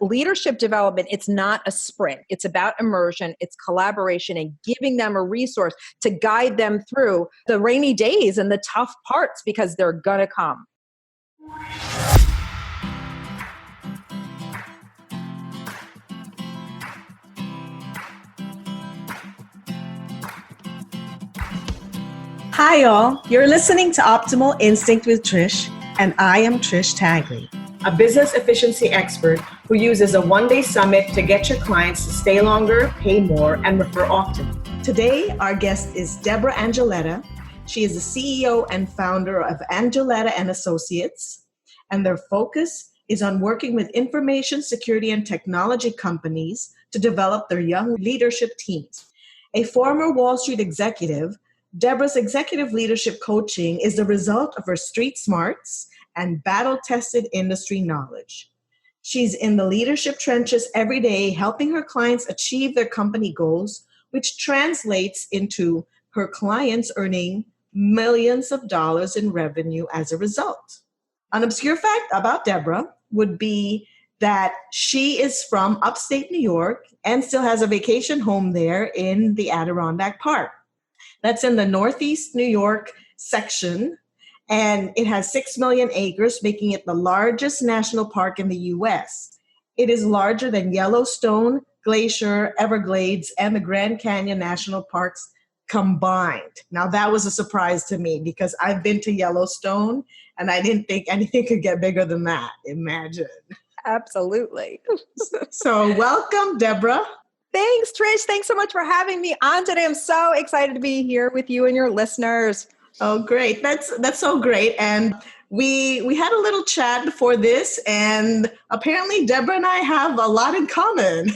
Leadership development, it's not a sprint. It's about immersion, it's collaboration, and giving them a resource to guide them through the rainy days and the tough parts, because they're going to come. Hi, y'all. You're listening to Optimal Instinct with Trish, and I am Trish Tagley, a business efficiency expert who uses a one-day summit to get your clients to stay longer, pay more, and refer often. Today, our guest is Debra Angilletta. She is the CEO and founder of Angilletta and Associates, and their focus is on working with information security and technology companies to develop their young leadership teams. A former Wall Street executive, Debra's executive leadership coaching is the result of her street smarts and battle-tested industry knowledge. She's in the leadership trenches every day, helping her clients achieve their company goals, which translates into her clients earning millions of dollars in revenue as a result. An obscure fact about Debra would be that she is from upstate New York and still has a vacation home there in the Adirondack Park. That's in the Northeast New York section, and it has 6 million acres, making it the largest national park in the U.S. It is larger than Yellowstone, Glacier, Everglades, and the Grand Canyon National Parks combined. Now, that was a surprise to me because I've been to Yellowstone, and I didn't think anything could get bigger than that. Imagine. Absolutely. So welcome, Debra. Thanks, Trish. Thanks so much for having me on today. I'm so excited to be here with you and your listeners. Oh, great. That's so great. And we had a little chat before this, and apparently Debra and I have a lot in common,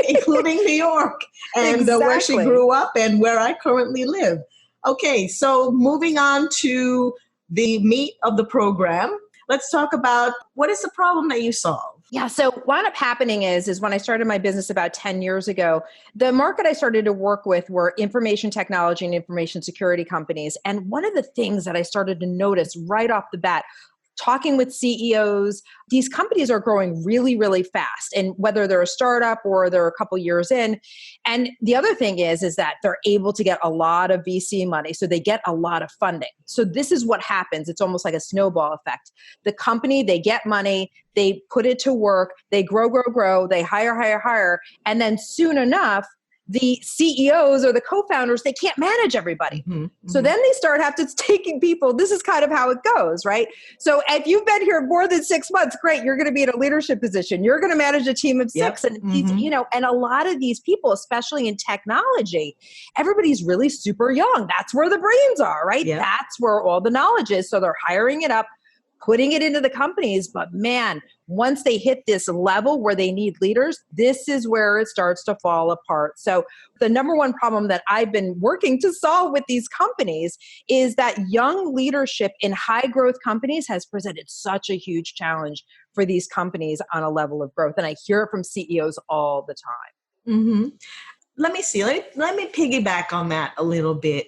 including New York and where she grew up and where I currently live. Okay, so moving on to the meat of the program, let's talk about what is the problem that you solve? Yeah. So what ended up happening is when I started my business about 10 years ago, the market I started to work with were information technology and information security companies. And one of the things that I started to notice right off the bat, talking with CEOs, these companies are growing really, really fast. And whether they're a startup or they're a couple years in. And the other thing is that they're able to get a lot of VC money. So they get a lot of funding. So this is what happens. It's almost like a snowball effect. The company, they get money, they put it to work, they grow, they hire. And then soon enough, the CEOs or the co-founders, they can't manage everybody. So then they start taking people. This is kind of how it goes, right? So if you've been here more than 6 months, great, you're going to be in a leadership position. You're going to manage a team of 6. And, and a lot of these people, especially in technology, everybody's really super young. That's where the brains are, right? Yep. That's where all the knowledge is. So they're hiring it up, putting it into the companies. But man, once they hit this level where they need leaders, this is where it starts to fall apart. So the number one problem that I've been working to solve with these companies is that young leadership in high growth companies has presented such a huge challenge for these companies on a level of growth. And I hear it from CEOs all the time. Let me see. Let me piggyback on that a little bit.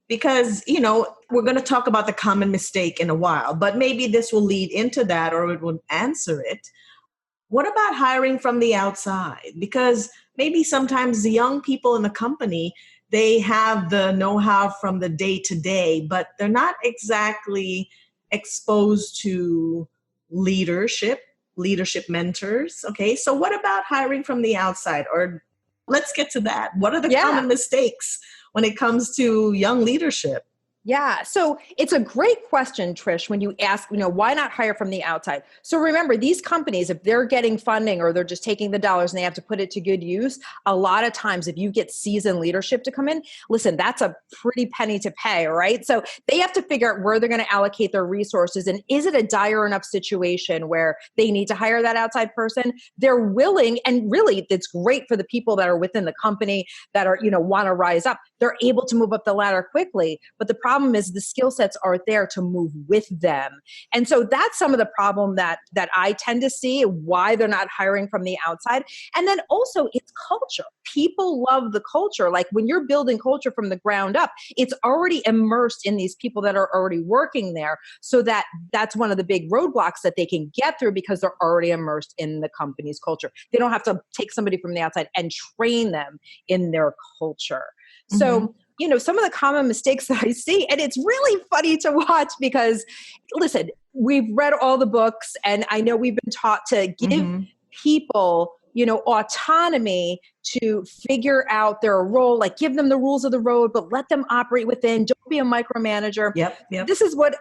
Because, we're going to talk about the common mistake in a while, but maybe this will lead into that or it will answer it. What about hiring from the outside? Because maybe sometimes the young people in the company, they have the know-how from the day to day, but they're not exactly exposed to leadership mentors. Okay, so what about hiring from the outside? Or let's get to that. What are the common mistakes when it comes to young leadership? Yeah. So it's a great question, Trish, when you ask, why not hire from the outside? So remember, these companies, if they're getting funding or they're just taking the dollars and they have to put it to good use, a lot of times if you get seasoned leadership to come in, listen, that's a pretty penny to pay, right? So they have to figure out where they're going to allocate their resources. And is it a dire enough situation where they need to hire that outside person? They're willing, and really it's great for the people that are within the company that are, want to rise up. They're able to move up the ladder quickly. But the problem problem is the skill sets aren't there to move with them. And so that's some of the problem that I tend to see, why they're not hiring from the outside. And then also it's culture. People love the culture. Like when you're building culture from the ground up, it's already immersed in these people that are already working there. So that's one of the big roadblocks that they can get through because they're already immersed in the company's culture. They don't have to take somebody from the outside and train them in their culture. So, some of the common mistakes that I see, and it's really funny to watch because, listen, we've read all the books and I know we've been taught to give people, autonomy to figure out their role, like give them the rules of the road, but let them operate within. Don't be a micromanager. Yep. This is what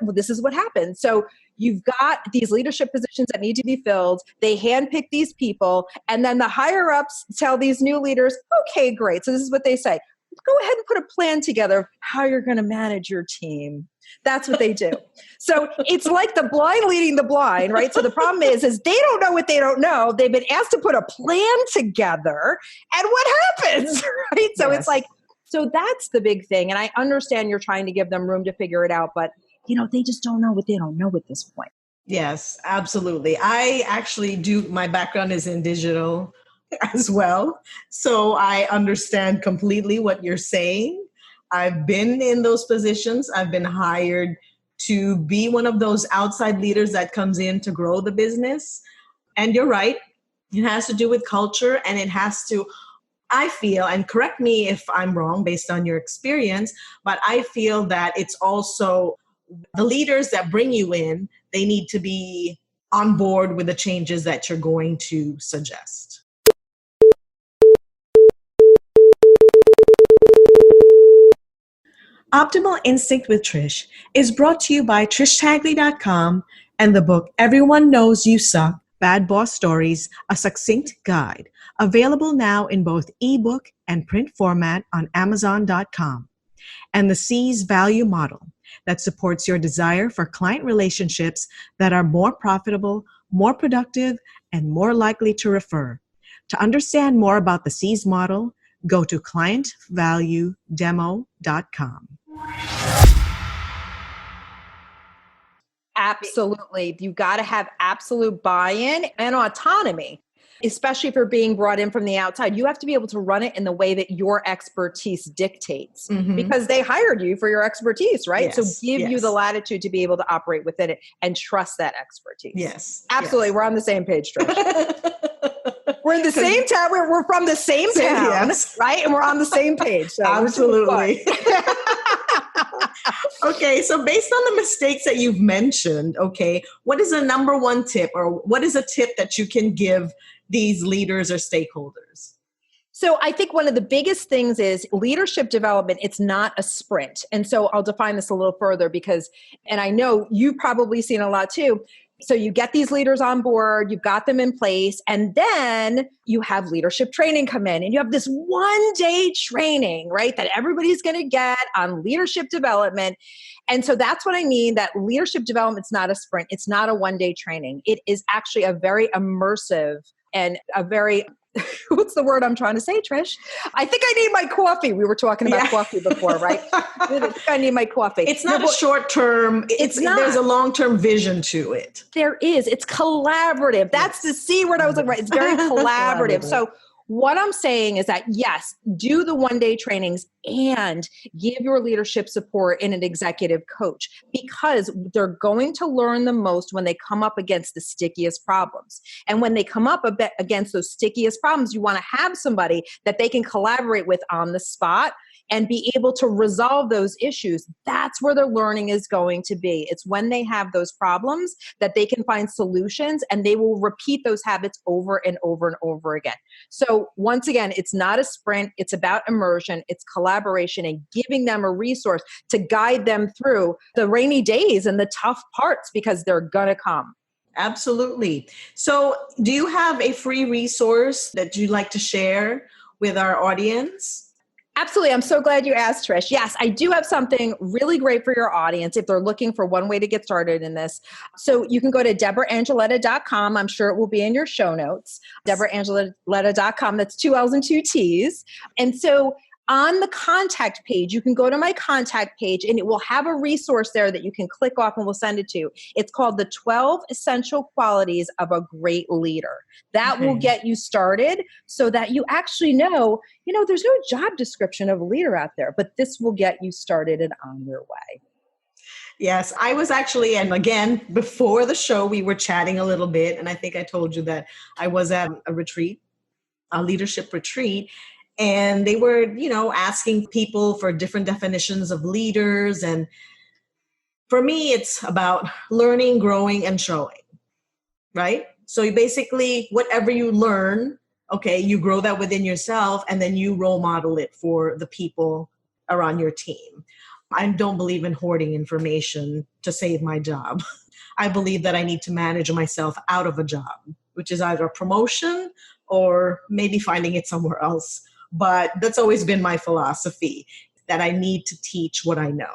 happens. So you've got these leadership positions that need to be filled. They handpick these people, and then the higher ups tell these new leaders, okay, great. So this is what they say. Go ahead and put a plan together of how you're going to manage your team. That's what they do. So it's like the blind leading the blind, right? So the problem is they don't know what they don't know. They've been asked to put a plan together, and what happens, right? So It's like, so that's the big thing. And I understand you're trying to give them room to figure it out, but they just don't know what they don't know at this point. Yes, absolutely. I actually my background is in digital as well. So I understand completely what you're saying. I've been in those positions. I've been hired to be one of those outside leaders that comes in to grow the business. And you're right. It has to do with culture, and it has to, I feel, and correct me if I'm wrong based on your experience, but I feel that it's also the leaders that bring you in, they need to be on board with the changes that you're going to suggest. Optimal Instinct with Trish is brought to you by TrishTagley.com and the book Everyone Knows You Suck, Bad Boss Stories, A Succinct Guide, available now in both ebook and print format on Amazon.com, and the C's Value Model that supports your desire for client relationships that are more profitable, more productive, and more likely to refer. To understand more about the C's model, go to clientvaluedemo.com. Absolutely. You got to have absolute buy-in and autonomy, especially if you're being brought in from the outside. You have to be able to run it in the way that your expertise dictates because they hired you for your expertise, right? Yes, so give you the latitude to be able to operate within it and trust that expertise. Yes. Absolutely. Yes. We're on the same page, Trish. We're in the same town. We're from the same town, right? And we're on the same page. So absolutely. Okay, so based on the mistakes that you've mentioned, okay, what is the number one tip, or what is a tip that you can give these leaders or stakeholders? So I think one of the biggest things is leadership development. It's not a sprint. And so I'll define this a little further because, and I know you've probably seen a lot too. So you get these leaders on board, you've got them in place, and then you have leadership training come in and you have this 1-day training, right? That everybody's going to get on leadership development. And so that's what I mean, that leadership development is not a sprint. It's not a 1-day training. It is actually a very immersive and a very, what's the word I'm trying to say, Trish? I think I need my coffee. We were talking about coffee before, right? I think I need my coffee. It's not a short term. It's not. There's a long-term vision to it. There is. It's collaborative. That's the C word I was looking for. It's very collaborative. So what I'm saying is that, yes, do the 1-day trainings and give your leadership support in an executive coach, because they're going to learn the most when they come up against the stickiest problems. And when they come up against those stickiest problems, you want to have somebody that they can collaborate with on the spot and be able to resolve those issues. That's where their learning is going to be. It's when they have those problems that they can find solutions, and they will repeat those habits over and over and over again. So once again, it's not a sprint. It's about immersion. It's collaboration and giving them a resource to guide them through the rainy days and the tough parts, because they're going to come. Absolutely. So do you have a free resource that you'd like to share with our audience? Absolutely. I'm so glad you asked, Trish. Yes, I do have something really great for your audience if they're looking for one way to get started in this. So you can go to DebraAngilletta.com. I'm sure it will be in your show notes. DebraAngilletta.com. That's 2 L's and 2 T's. And so On the contact page, you can go to my contact page and it will have a resource there that you can click off and we'll send it to you. It's called the 12 Essential Qualities of a Great Leader. That will get you started so that you actually know, there's no job description of a leader out there, but this will get you started and on your way. Yes, I was actually, and again, before the show, we were chatting a little bit, and I think I told you that I was at a retreat, a leadership retreat, and they were, asking people for different definitions of leaders. And for me, it's about learning, growing, and showing, right? So you basically, whatever you learn, okay, you grow that within yourself, and then you role model it for the people around your team. I don't believe in hoarding information to save my job. I believe that I need to manage myself out of a job, which is either a promotion or maybe finding it somewhere else. But that's always been my philosophy, that I need to teach what I know.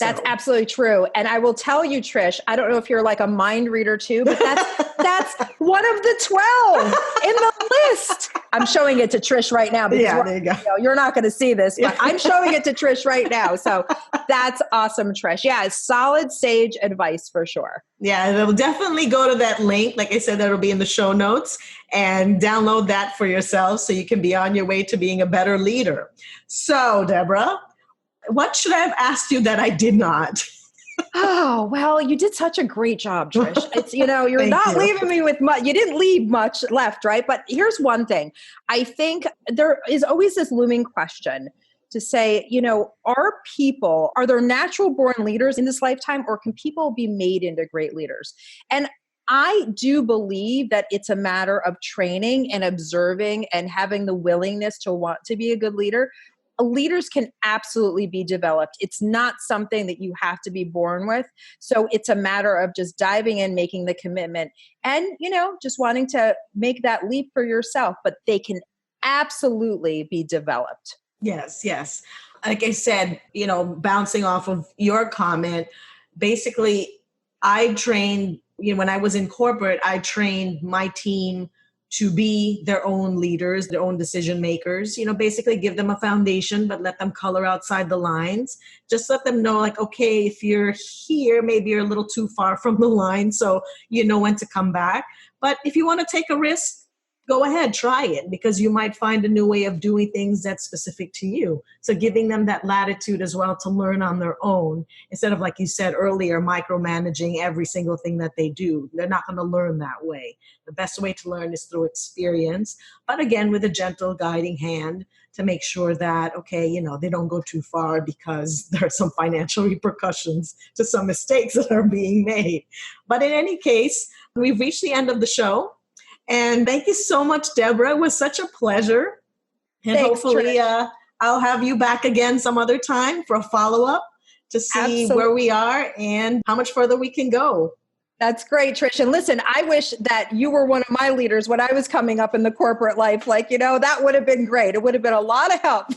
That's absolutely true. And I will tell you, Trish, I don't know if you're like a mind reader too, but that's one of the 12 in the list. I'm showing it to Trish right now because there you go. You're not going to see this, but I'm showing it to Trish right now. So that's awesome, Trish. Yeah, solid sage advice for sure. Yeah, it'll definitely go to that link. Like I said, that'll be in the show notes, and download that for yourself so you can be on your way to being a better leader. So, Debra, what should I have asked you that I did not? Oh, well, you did such a great job, Trish. It's, you're not leaving me with much. You didn't leave much left, right? But here's one thing. I think there is always this looming question to say, are there natural born leaders in this lifetime, or can people be made into great leaders? And I do believe that it's a matter of training and observing and having the willingness to want to be a good leader. Leaders can absolutely be developed. It's not something that you have to be born with. So it's a matter of just diving in, making the commitment, and, just wanting to make that leap for yourself. But they can absolutely be developed. Yes. Like I said, bouncing off of your comment, basically, I trained, when I was in corporate, I trained my team to be their own leaders, their own decision makers, basically give them a foundation, but let them color outside the lines. Just let them know, like, okay, if you're here, maybe you're a little too far from the line, so you know when to come back. But if you want to take a risk, go ahead, try it, because you might find a new way of doing things that's specific to you. So giving them that latitude as well to learn on their own, instead of, like you said earlier, micromanaging every single thing that they do. They're not going to learn that way. The best way to learn is through experience, but again, with a gentle guiding hand to make sure that, okay, they don't go too far, because there are some financial repercussions to some mistakes that are being made. But in any case, we've reached the end of the show. And thank you so much, Debra. It was such a pleasure. And Thanks, hopefully I'll have you back again some other time for a follow-up to see where we are and how much further we can go. That's great, Trish. And listen, I wish that you were one of my leaders when I was coming up in the corporate life. That would have been great. It would have been a lot of help.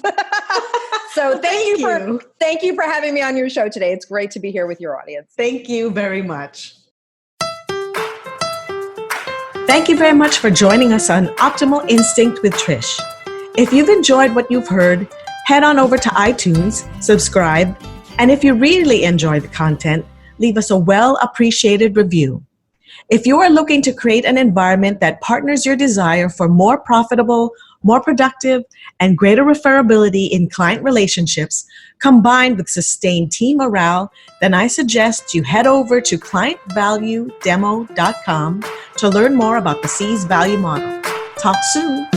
So thank you for having me on your show today. It's great to be here with your audience. Thank you very much. Thank you very much for joining us on Optimal Instinct with Trish. If you've enjoyed what you've heard, head on over to iTunes, subscribe, and if you really enjoy the content, leave us a well-appreciated review. If you are looking to create an environment that partners your desire for more profitable, more productive, and greater referability in client relationships, combined with sustained team morale, then I suggest you head over to clientvaluedemo.com to learn more about the C's value model. Talk soon.